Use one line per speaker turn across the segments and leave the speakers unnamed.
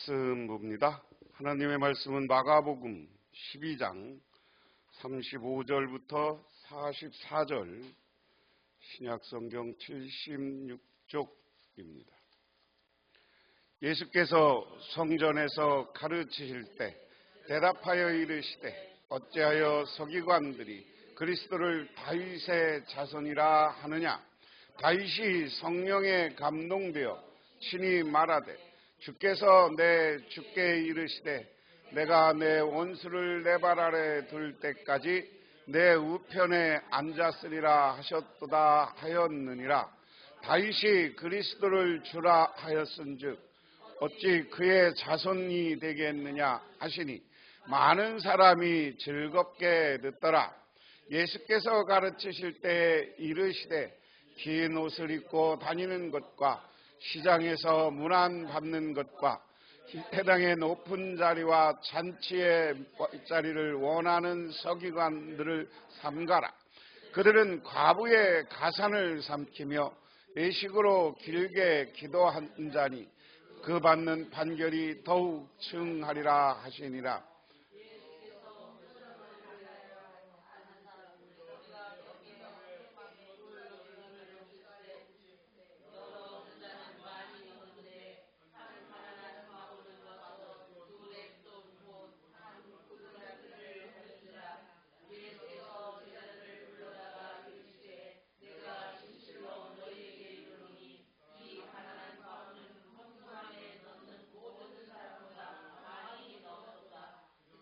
말씀 봅니다. 하나님의 말씀은 마가복음 12장 35절부터 44절, 신약성경 76쪽입니다. 예수께서 성전에서 가르치실 때 대답하여 이르시되 어찌하여 서기관들이 그리스도를 다윗의 자손이라 하느냐? 다윗이 성령에 감동되어 친히 말하되 주께서 내 주께 이르시되 내가 내 원수를 내 발 아래 둘 때까지 내 우편에 앉았으리라 하셨도다 하였느니라. 다윗이 그리스도를 주라 하였은즉 어찌 그의 자손이 되겠느냐 하시니 많은 사람이 즐겁게 듣더라. 예수께서 가르치실 때 이르시되 긴 옷을 입고 다니는 것과 시장에서 문안 받는 것과 회당의 높은 자리와 잔치의 자리를 원하는 서기관들을 삼가라. 그들은 과부의 가산을 삼키며 외식으로 길게 기도한 자니 그 받는 판결이 더욱 증하리라 하시니라.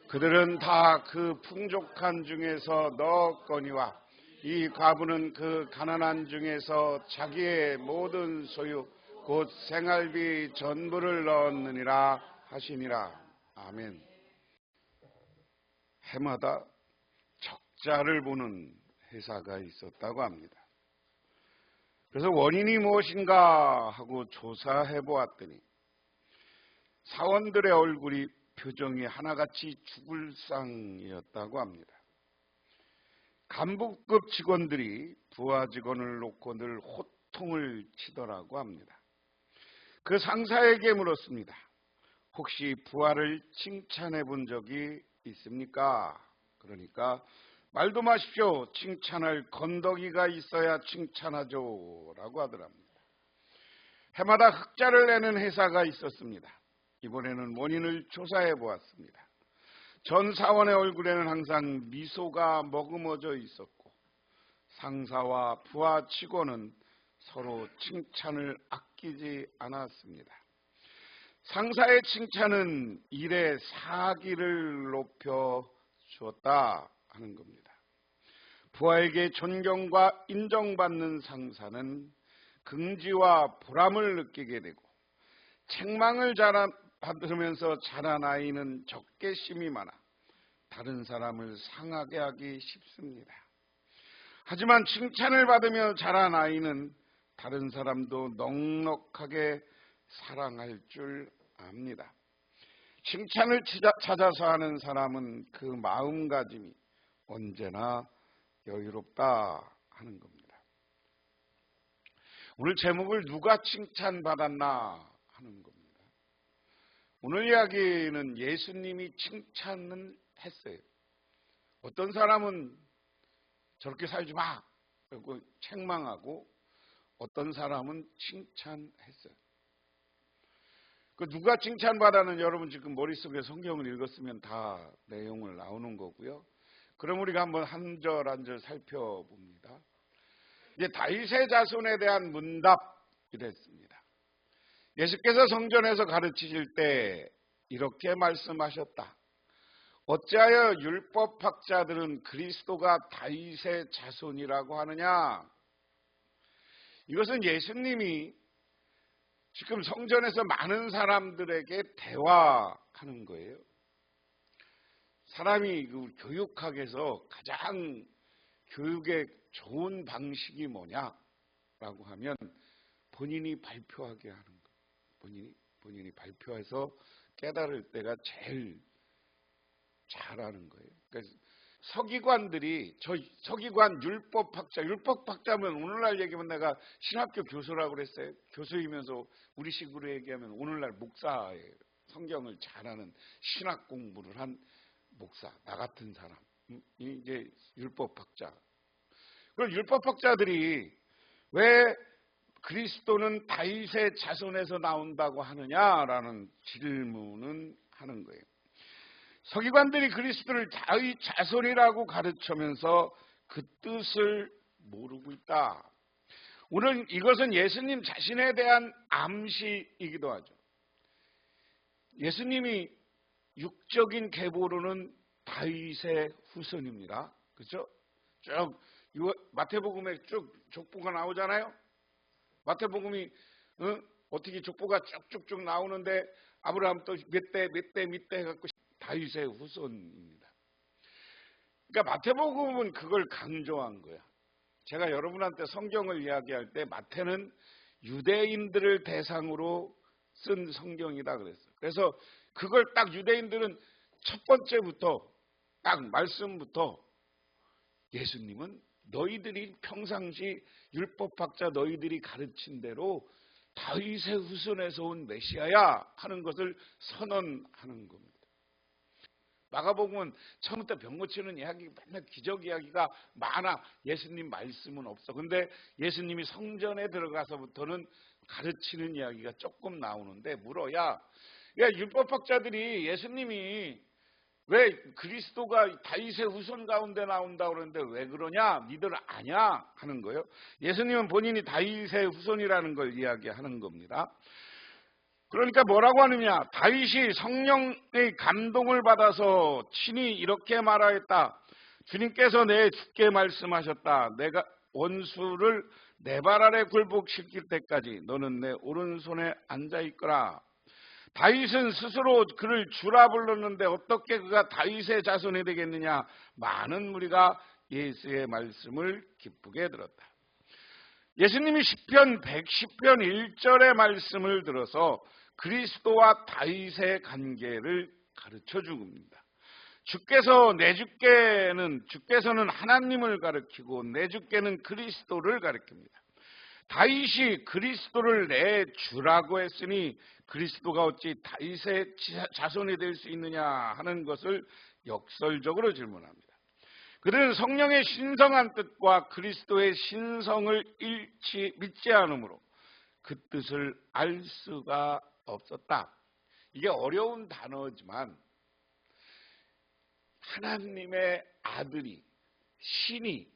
그들은 다 그 풍족한 중에서 넣었거니와 이 과부는 그 가난한 중에서 자기의 모든 소유 곧 생활비 전부를 넣었느니라 하시니라. 아멘. 해마다 적자를 보는 회사가 있었다고 합니다. 그래서 원인이 무엇인가 하고 조사해 보았더니 사원들의 얼굴이 표정이 하나같이 죽을 상이었다고 합니다. 간부급 직원들이 부하 직원을 놓고 늘 호통을 치더라고 합니다. 그 상사에게 물었습니다. 혹시 부하를 칭찬해 본 적이 있습니까? 그러니까 말도 마십시오. 칭찬할 건더기가 있어야 칭찬하죠 라고 하더랍니다. 해마다 흑자를 내는 회사가 있었습니다. 이번에는 원인을 조사해 보았습니다. 전 사원의 얼굴에는 항상 미소가 머금어져 있었고 상사와 부하 직원은 서로 칭찬을 아끼지 않았습니다. 상사의 칭찬은 일의 사기를 높여 주었다 하는 겁니다. 부하에게 존경과 인정받는 상사는 긍지와 보람을 느끼게 되고 책망을 받으면서 자란 아이는 적개심이 많아 다른 사람을 상하게 하기 쉽습니다. 하지만 칭찬을 받으며 자란 아이는 다른 사람도 넉넉하게 사랑할 줄 압니다. 칭찬을 찾아서 하는 사람은 그 마음가짐이 언제나 여유롭다 하는 겁니다. 오늘 제목을 누가 칭찬받았나 하는 겁니다. 오늘 이야기는 예수님이 칭찬을 했어요. 어떤 사람은 저렇게 살지 마! 그리고 책망하고 어떤 사람은 칭찬했어요. 그 누가 칭찬받았는 여러분 지금 머릿속에 성경을 읽었으면 다 내용을 나오는 거고요. 그럼 우리가 한번 한 절 한 절 살펴봅니다. 이제 다윗의 자손에 대한 문답이랬습니다. 예수께서 성전에서 가르치실 때 이렇게 말씀하셨다. 어찌하여 율법학자들은 그리스도가 다윗의 자손이라고 하느냐? 이것은 예수님이 지금 성전에서 많은 사람들에게 대화하는 거예요. 사람이 교육학에서 가장 교육의 좋은 방식이 뭐냐라고 하면 본인이 발표하게 하는 거예요. 본인이 발표해서 깨달을 때가 제일 잘하는 거예요. 그러니까 서기관들이 서기관 율법학자면 오늘날 얘기하면 내가 신학교 교수라고 그랬어요. 교수이면서 우리 식으로 얘기하면 오늘날 목사예요. 성경을 잘 아는 신학 공부를 한 목사, 나 같은 사람, 이제 율법학자. 그럼 율법학자들이 왜 그리스도는 다윗의 자손에서 나온다고 하느냐라는 질문은 하는 거예요. 서기관들이 그리스도를 다윗 자손이라고 가르치면서 그 뜻을 모르고 있다. 오늘 이것은 예수님 자신에 대한 암시이기도 하죠. 예수님이 육적인 계보로는 다윗의 후손입니다. 그렇죠? 쭉 마태복음에 쭉 족보가 나오잖아요. 마태복음이 어떻게 족보가 쭉쭉쭉 나오는데 아브라함 또 몇 대 해갖고 다윗의 후손입니다. 그러니까 마태복음은 그걸 강조한 거야. 제가 여러분한테 성경을 이야기할 때 마태는 유대인들을 대상으로 쓴 성경이다 그랬어요. 그래서 그걸 딱 유대인들은 첫 번째부터 딱 말씀부터 예수님은 너희들이 평상시 율법학자 너희들이 가르친 대로 다윗의 후손에서 온 메시아야 하는 것을 선언하는 겁니다. 마가복음은 처음부터 병 고치는 이야기, 맨날 기적 이야기가 많아. 예수님 말씀은 없어. 근데 예수님이 성전에 들어가서부터는 가르치는 이야기가 조금 나오는데 물어야 율법학자들이 예수님이 왜 그리스도가 다윗의 후손 가운데 나온다고 그러는데 왜 그러냐? 니들 아냐? 하는 거예요. 예수님은 본인이 다윗의 후손이라는 걸 이야기하는 겁니다. 그러니까 뭐라고 하느냐? 다윗이 성령의 감동을 받아서 친히 이렇게 말하였다. 주님께서 내 주께 말씀하셨다. 내가 원수를 내 발 아래 굴복시킬 때까지 너는 내 오른손에 앉아있거라. 다윗은 스스로 그를 주라 불렀는데 어떻게 그가 다윗의 자손이 되겠느냐? 많은 무리가 예수의 말씀을 기쁘게 들었다. 예수님이 시편 110편 1절의 말씀을 들어서 그리스도와 다윗의 관계를 가르쳐 줍니다. 주께서는 하나님을 가리키고 내 주께는 그리스도를 가리킵니다. 다윗이 그리스도를 내 주라고 했으니 그리스도가 어찌 다윗의 자손이 될 수 있느냐 하는 것을 역설적으로 질문합니다. 그들은 성령의 신성한 뜻과 그리스도의 신성을 믿지 않으므로 그 뜻을 알 수가 없었다. 이게 어려운 단어지만 하나님의 아들이 신이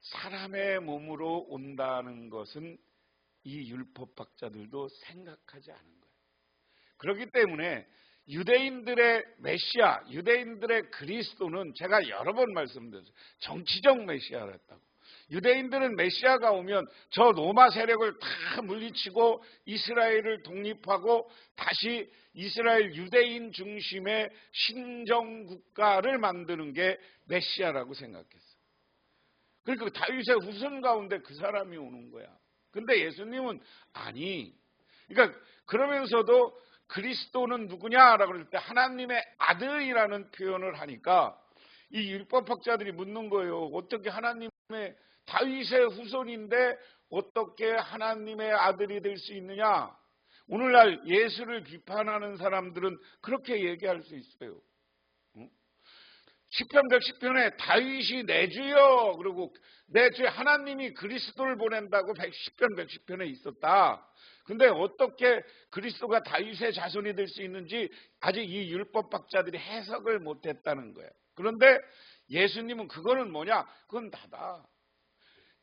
사람의 몸으로 온다는 것은 이 율법학자들도 생각하지 않은 거예요. 그렇기 때문에 유대인들의 메시아, 유대인들의 그리스도는 제가 여러 번 말씀드렸어요. 정치적 메시아였다고. 유대인들은 메시아가 오면 저 로마 세력을 다 물리치고 이스라엘을 독립하고 다시 이스라엘 유대인 중심의 신정국가를 만드는 게 메시아라고 생각했어요. 그러니까 다윗의 후손 가운데 그 사람이 오는 거야. 근데 예수님은 아니. 그러니까 그러면서도 그리스도는 누구냐라고 그럴 때 하나님의 아들이라는 표현을 하니까 이 율법학자들이 묻는 거예요. 어떻게 하나님의 다윗의 후손인데 어떻게 하나님의 아들이 될 수 있느냐? 오늘날 예수를 비판하는 사람들은 그렇게 얘기할 수 있어요. 시편 110편에 다윗이 내 주여 그리고 내 주 하나님이 그리스도를 보낸다고 시편 110편에 있었다. 근데 어떻게 그리스도가 다윗의 자손이 될 수 있는지 아직 이 율법학자들이 해석을 못했다는 거예요. 그런데 예수님은 그거는 뭐냐? 그건 다다.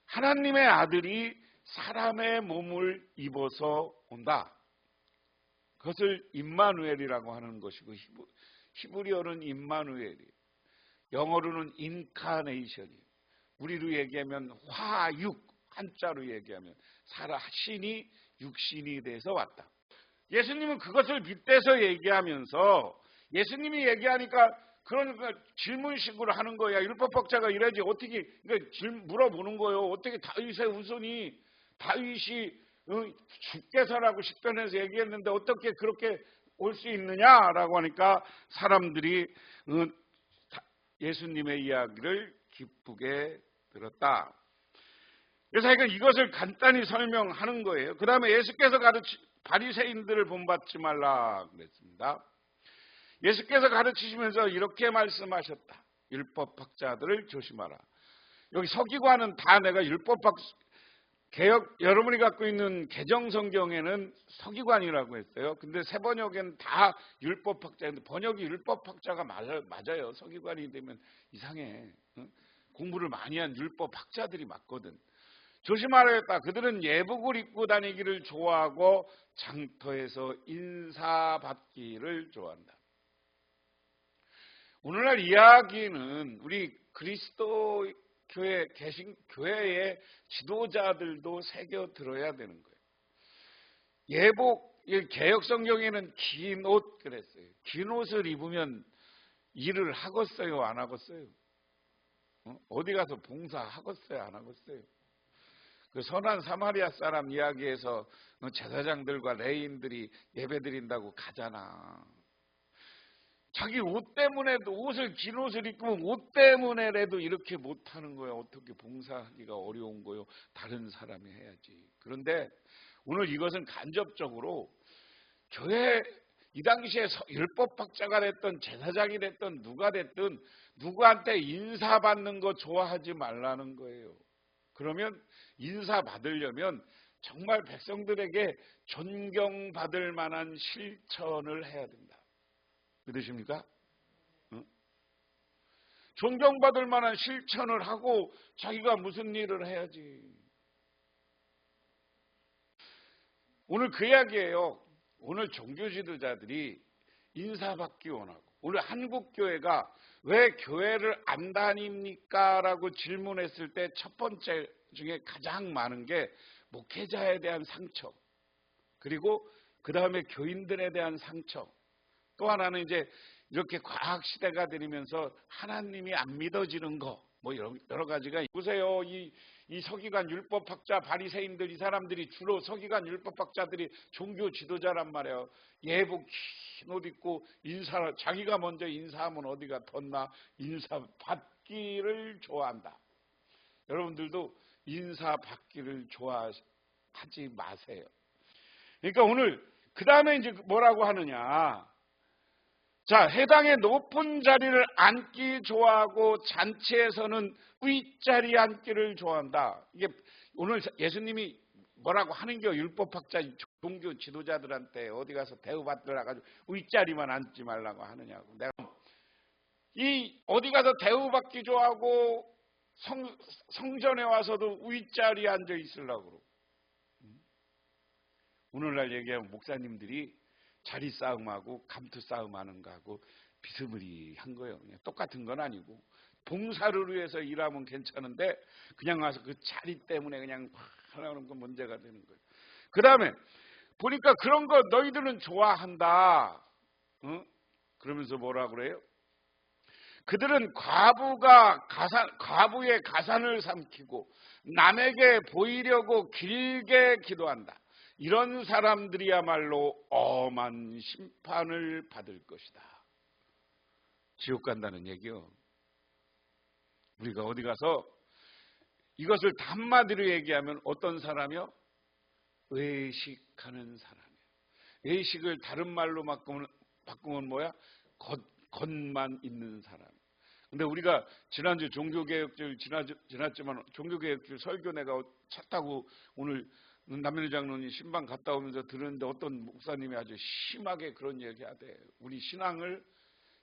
하나님의 아들이 사람의 몸을 입어서 온다. 그것을 임마누엘이라고 하는 것이고 히브리어는 임마누엘이에요. 영어로는 인카네이션이에요. 우리로 얘기하면 화육, 한자로 얘기하면 신이 육신이 돼서 왔다. 예수님은 그것을 빗대서 얘기하면서 예수님이 얘기하니까 그러니까 질문식으로 하는 거야. 율법학자가 이래야지 어떻게 그러니까 물어보는 거예요. 어떻게 다윗의 후손이 다윗이 주께서라고 시편에서 얘기했는데 어떻게 그렇게 올 수 있느냐라고 하니까 사람들이 예수님의 이야기를 기쁘게 들었다. 그래서 이것을 간단히 설명하는 거예요. 그 다음에 예수께서 바리새인들을 본받지 말라 그랬습니다. 예수께서 가르치시면서 이렇게 말씀하셨다. 율법학자들을 조심하라. 여기 서기관은 다 내가 개역, 여러분이 갖고 있는 개정성경에는 서기관이라고 했어요. 근데 새 번역에는 다 율법학자인데 번역이 율법학자가 맞아요. 서기관이 되면 이상해. 공부를 많이 한 율법학자들이 맞거든. 조심하라였다. 그들은 예복을 입고 다니기를 좋아하고 장터에서 인사받기를 좋아한다. 오늘날 이야기는 우리 그리스도 교회 계신 교회의 지도자들도 새겨 들어야 되는 거예요. 예복, 개역 성경에는 긴 옷 그랬어요. 긴 옷을 입으면 일을 하겠어요, 안 하겠어요? 어디 가서 봉사하겠어요, 안 하겠어요? 그 선한 사마리아 사람 이야기에서 제사장들과 레인들이 예배 드린다고 가잖아. 자기 옷 때문에도 긴 옷을 입고 옷 때문에라도 이렇게 못하는 거야. 어떻게 봉사하기가 어려운 거요. 다른 사람이 해야지. 그런데 오늘 이것은 간접적으로 교회 이 당시에 율법학자가 됐든 제사장이 됐든 누가 됐든 누구한테 인사받는 거 좋아하지 말라는 거예요. 그러면 인사받으려면 정말 백성들에게 존경받을 만한 실천을 해야 된다. 믿으십니까? 존경받을 만한 실천을 하고 자기가 무슨 일을 해야지. 오늘 그 이야기예요. 오늘 종교 지도자들이 인사받기 원하고 오늘 한국교회가 왜 교회를 안 다닙니까? 라고 질문했을 때 첫 번째 중에 가장 많은 게 목회자에 대한 상처, 그리고 그 다음에 교인들에 대한 상처, 또 하나는 이제 이렇게 과학 시대가 되면서 하나님이 안 믿어지는 거, 뭐 여러 가지가 보세요. 이 서기관 율법학자 바리새인들 이 사람들이 주로 서기관 율법학자들이 종교 지도자란 말이에요. 예복 긴 옷 입고 자기가 먼저 인사하면 어디가 덧나 인사 받기를 좋아한다. 여러분들도 인사 받기를 좋아하지 마세요. 그러니까 오늘 그 다음에 이제 뭐라고 하느냐? 자, 해당의 높은 자리를 앉기 좋아하고 잔치에서는 윗자리 앉기를 좋아한다. 이게 오늘 예수님이 뭐라고 하는 게 율법학자 종교 지도자들한테 어디 가서 대우받으라 가지고 윗자리만 앉지 말라고 하느냐고. 내가 어디 가서 대우받기 좋아하고 성전에 와서도 윗자리에 앉아 있으려고 그러고. 오늘날 얘기하면 목사님들이 자리 싸움하고 감투 싸움하는 거하고 비스무리한 거예요. 그냥 똑같은 건 아니고 봉사를 위해서 일하면 괜찮은데 그냥 와서 그 자리 때문에 그냥 하나는 건 문제가 되는 거예요. 그 다음에 보니까 그런 거 너희들은 좋아한다. 그러면서 뭐라 그래요? 그들은 과부의 가산을 삼키고 남에게 보이려고 길게 기도한다. 이런 사람들이야말로 엄한 심판을 받을 것이다. 지옥 간다는 얘기요. 우리가 어디 가서 이것을 한마디로 얘기하면 어떤 사람이요? 외식하는 사람이에요. 외식을 다른 말로 바꾸면 뭐야? 겉만 있는 사람. 근데 우리가 지난주 종교개혁절 지났지만 종교개혁절 설교 내가 차 타고 오늘 남현희 장로님 신방 갔다 오면서 들었는데 어떤 목사님이 아주 심하게 그런 얘기하대. 우리 신앙을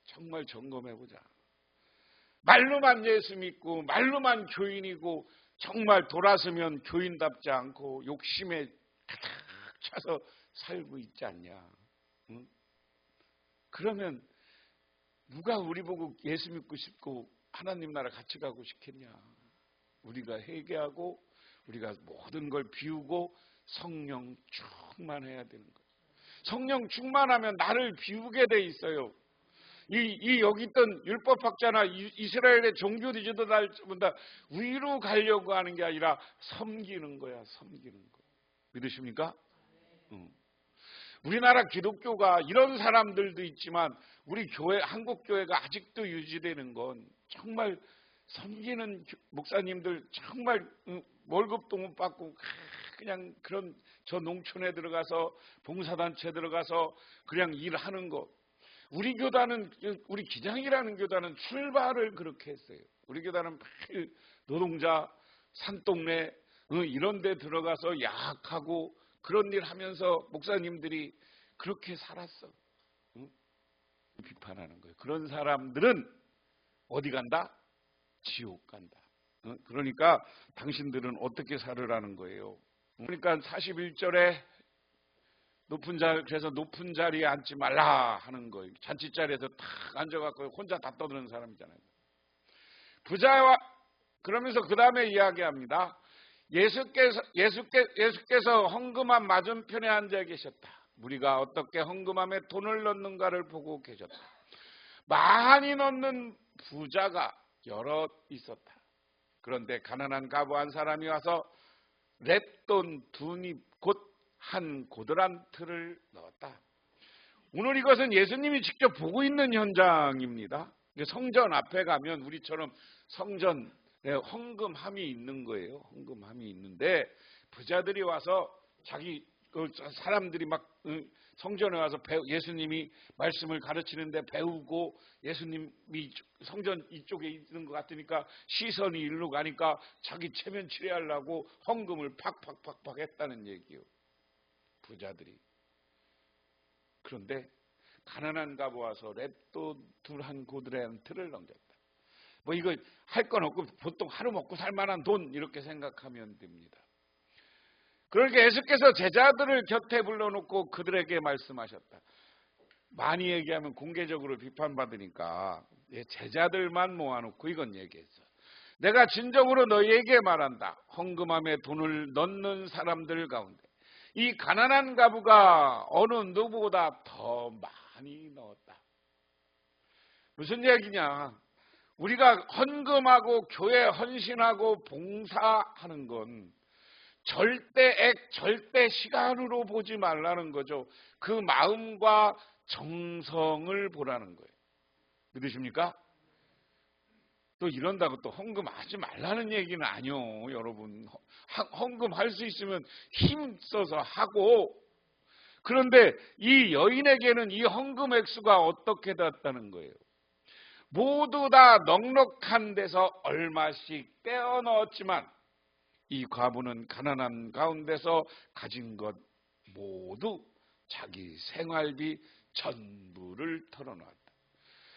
정말 점검해보자. 말로만 예수 믿고 말로만 교인이고 정말 돌아서면 교인답지 않고 욕심에 가득 차서 살고 있지 않냐. 응? 그러면 누가 우리 보고 예수 믿고 싶고 하나님 나라 같이 가고 싶겠냐. 우리가 회개하고 우리가 모든 걸 비우고 성령 충만해야 되는 거예요. 성령 충만하면 나를 비우게 돼 있어요. 여기 있던 율법학자나 이스라엘의 종교 지도자들보다 위로 가려고 하는 게 아니라 섬기는 거야. 섬기는 거. 믿으십니까? 우리나라 기독교가 이런 사람들도 있지만 우리 교회, 한국 교회가 아직도 유지되는 건 정말 섬기는 목사님들 정말 월급도 못 받고 그냥 그런 저 농촌에 들어가서 봉사단체 들어가서 그냥 일하는 거. 우리 교단은, 우리 기장이라는 교단은 출발을 그렇게 했어요. 우리 교단은 매일 노동자 산동네 이런 데 들어가서 야학하고 그런 일 하면서 목사님들이 그렇게 살았어. 비판하는 거예요. 그런 사람들은 어디 간다? 지옥 간다. 그러니까 당신들은 어떻게 살으라는 거예요. 그러니까 41절에 그래서 높은 자리에 앉지 말라 하는 거예요. 잔치자리에서 탁 앉아갖고 혼자 다 떠드는 사람이잖아요. 부자와 그러면서 그 다음에 이야기합니다. 예수께서 헌금함 맞은편에 앉아 계셨다. 무리가 어떻게 헌금함에 돈을 넣는가를 보고 계셨다. 많이 넣는 부자가 여럿 있었다. 그런데 가난한 가부 한 사람이 와서 랩돈 2닙 곧 한 고드란트를 넣었다. 오늘 이것은 예수님이 직접 보고 있는 현장입니다. 성전 앞에 가면 우리처럼 성전에 헌금함이 있는 거예요. 헌금함이 있는데 부자들이 와서 사람들이 막 성전에 와서 예수님이 말씀을 가르치는데 배우고 예수님이 성전 이쪽에 있는 것 같으니까 시선이 일로 가니까 자기 체면 치레하려고 헌금을 팍팍팍팍 했다는 얘기예요. 부자들이. 그런데 가난한 가부 와서 랩돈 2 고드란트를 넘겼다. 뭐 이거 할 건 없고 보통 하루 먹고 살 만한 돈 이렇게 생각하면 됩니다. 그러니까 예수께서 제자들을 곁에 불러놓고 그들에게 말씀하셨다. 많이 얘기하면 공개적으로 비판받으니까 제자들만 모아놓고 이건 얘기했어. 내가 진정으로 너희에게 말한다. 헌금함에 돈을 넣는 사람들 가운데 이 가난한 가부가 어느 누구보다 더 많이 넣었다. 무슨 얘기냐? 우리가 헌금하고 교회 헌신하고 봉사하는 건 절대액, 절대 시간으로 보지 말라는 거죠. 그 마음과 정성을 보라는 거예요. 믿으십니까? 또 이런다고 또 헌금하지 말라는 얘기는 아니요, 여러분. 헌금할 수 있으면 힘써서 하고, 그런데 이 여인에게는 이 헌금 액수가 어떻게 됐다는 거예요. 모두 다 넉넉한 데서 얼마씩 떼어 넣었지만 이 과부는 가난한 가운데서 가진 것 모두 자기 생활비 전부를 털어놓았다.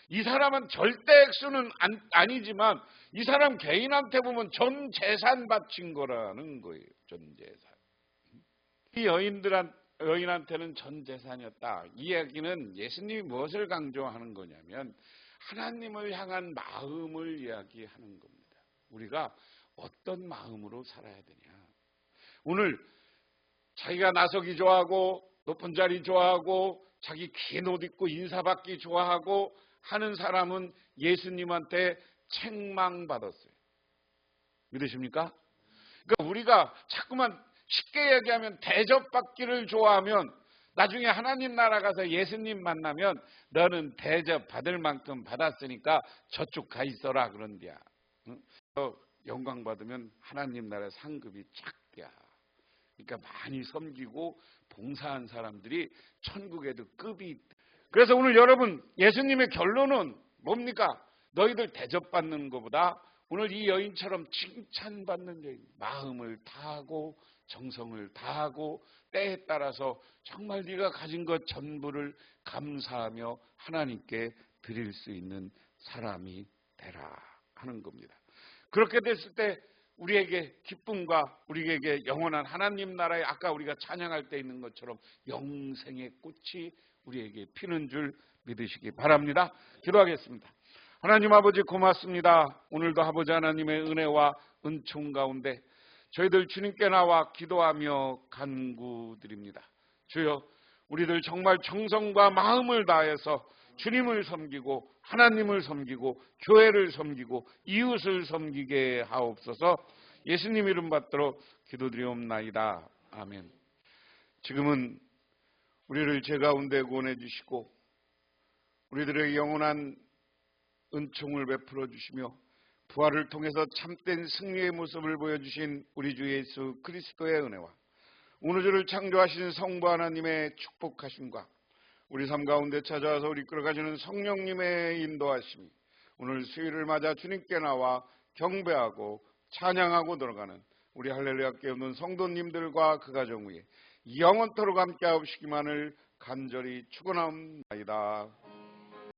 이 사람은 절대 액수는 아니지만 이 사람 개인한테 보면 전 재산 바친 거라는 거예요. 전 재산. 이 여인한테는 전 재산이었다. 이 이야기는 예수님이 무엇을 강조하는 거냐면 하나님을 향한 마음을 이야기하는 겁니다. 우리가 어떤 마음으로 살아야 되냐. 오늘 자기가 나서기 좋아하고 높은 자리 좋아하고 자기 긴 옷 입고 인사받기 좋아하고 하는 사람은 예수님한테 책망받았어요. 믿으십니까? 그러니까 우리가 자꾸만 쉽게 얘기하면 대접받기를 좋아하면 나중에 하나님 나라 가서 예수님 만나면 너는 대접 받을 만큼 받았으니까 저쪽 가 있어라 그런디야. 응? 영광 받으면 하나님 나라 상급이 작디야. 그러니까 많이 섬기고 봉사한 사람들이 천국에도 급이 있다. 그래서 오늘 여러분 예수님의 결론은 뭡니까? 너희들 대접받는 것보다 오늘 이 여인처럼 칭찬받는 여인, 마음을 다하고 정성을 다하고 때에 따라서 정말 네가 가진 것 전부를 감사하며 하나님께 드릴 수 있는 사람이 되라 하는 겁니다. 그렇게 됐을 때 우리에게 기쁨과 우리에게 영원한 하나님 나라에 아까 우리가 찬양할 때 있는 것처럼 영생의 꽃이 우리에게 피는 줄 믿으시기 바랍니다. 기도하겠습니다. 하나님 아버지 고맙습니다. 오늘도 아버지 하나님의 은혜와 은총 가운데 저희들 주님께 나와 기도하며 간구드립니다. 주여 우리들 정말 정성과 마음을 다해서 주님을 섬기고 하나님을 섬기고 교회를 섬기고 이웃을 섬기게 하옵소서. 예수님 이름 받들어 기도드리옵나이다. 아멘. 지금은 우리를 죄 가운데 구원해 주시고 우리들의 영원한 은총을 베풀어 주시며 부활을 통해서 참된 승리의 모습을 보여주신 우리 주 예수 그리스도의 은혜와 우주를 창조하신 성부 하나님의 축복하심과 우리 삶 가운데 찾아와서 우리 이끌어가시는 성령님의 인도하심이 오늘 수요일을 맞아 주님께 나와 경배하고 찬양하고 들어가는 우리 할렐루야 교회 없는 성도님들과 그 가정 위에 영원토록 함께 하시기만을 간절히 축원합니다.